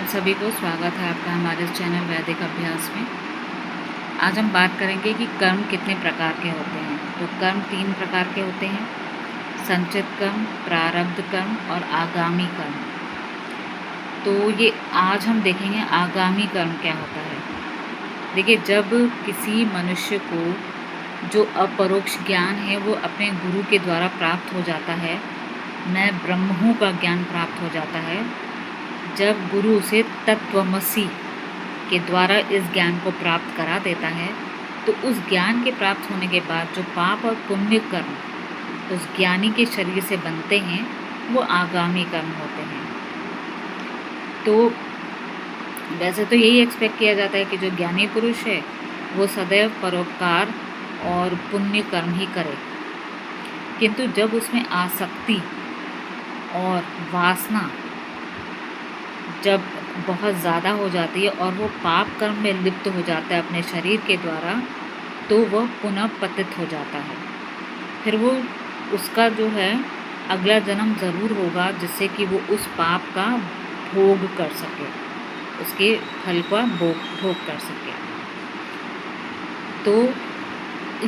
आप सभी को स्वागत है आपका हमारे चैनल वैदिक अभ्यास में। आज हम बात करेंगे कि कर्म कितने प्रकार के होते हैं। तो कर्म 3 प्रकार के होते हैं: संचित कर्म, प्रारब्ध कर्म और आगामी कर्म। तो ये आज हम देखेंगे आगामी कर्म क्या होता है। देखिए, जब किसी मनुष्य को जो अपरोक्ष ज्ञान है वो अपने गुरु के द्वारा प्राप्त हो जाता है, मैं ब्रह्म हूँ का ज्ञान प्राप्त हो जाता है, जब गुरु उसे तत्वमसि के द्वारा इस ज्ञान को प्राप्त करा देता है, तो उस ज्ञान के प्राप्त होने के बाद जो पाप और पुण्य कर्म उस ज्ञानी के शरीर से बनते हैं वो आगामी कर्म होते हैं। तो वैसे तो यही एक्सपेक्ट किया जाता है कि जो ज्ञानी पुरुष है वो सदैव परोपकार और पुण्य कर्म ही करे, किंतु जब उसमें आसक्ति और वासना जब बहुत ज़्यादा हो जाती है और वो पाप कर्म में लिप्त हो जाता है अपने शरीर के द्वारा, तो वह पुनः पतित हो जाता है। फिर वो उसका जो है अगला जन्म ज़रूर होगा जिससे कि वो उस पाप का भोग कर सके, उसके फल का भोग कर सके। तो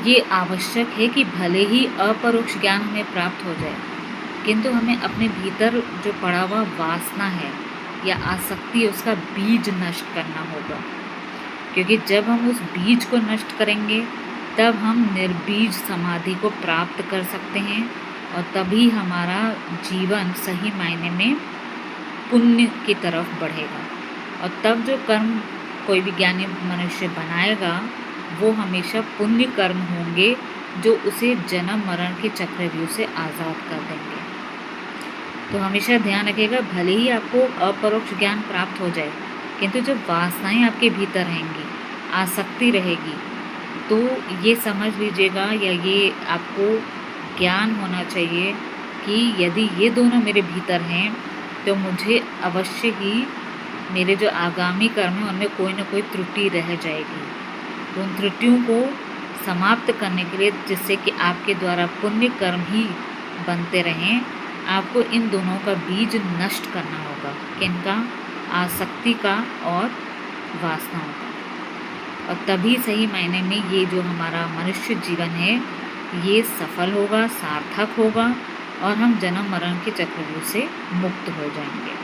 ये आवश्यक है कि भले ही अपरोक्ष ज्ञान हमें प्राप्त हो जाए, किंतु हमें अपने भीतर जो पड़ा हुआ वासना है या आसक्ति है उसका बीज नष्ट करना होगा, क्योंकि जब हम उस बीज को नष्ट करेंगे तब हम निर्बीज समाधि को प्राप्त कर सकते हैं और तभी हमारा जीवन सही मायने में पुण्य की तरफ बढ़ेगा। और तब जो कर्म कोई भी ज्ञानी मनुष्य बनाएगा वो हमेशा पुण्य कर्म होंगे जो उसे जन्म मरण के चक्रव्यूह से आज़ाद कर देंगे। तो हमेशा ध्यान रखिएगा, भले ही आपको अपरोक्ष ज्ञान प्राप्त हो जाए, किंतु जब वासनाएं आपके भीतर रहेंगी, आसक्ति रहेगी, तो ये समझ लीजिएगा या ये आपको ज्ञान होना चाहिए कि यदि ये दोनों मेरे भीतर हैं तो मुझे अवश्य ही मेरे जो आगामी कर्म हैं उनमें कोई ना कोई त्रुटि रह जाएगी। तो उन त्रुटियों को समाप्त करने के लिए, जिससे कि आपके द्वारा पुण्य कर्म ही बनते रहें, आपको इन दोनों का बीज नष्ट करना होगा। किनका? आसक्ति का और वासनाओं का। और तभी सही मायने में ये जो हमारा मनुष्य जीवन है ये सफल होगा, सार्थक होगा और हम जन्म मरण के चक्रव्यूह से मुक्त हो जाएंगे।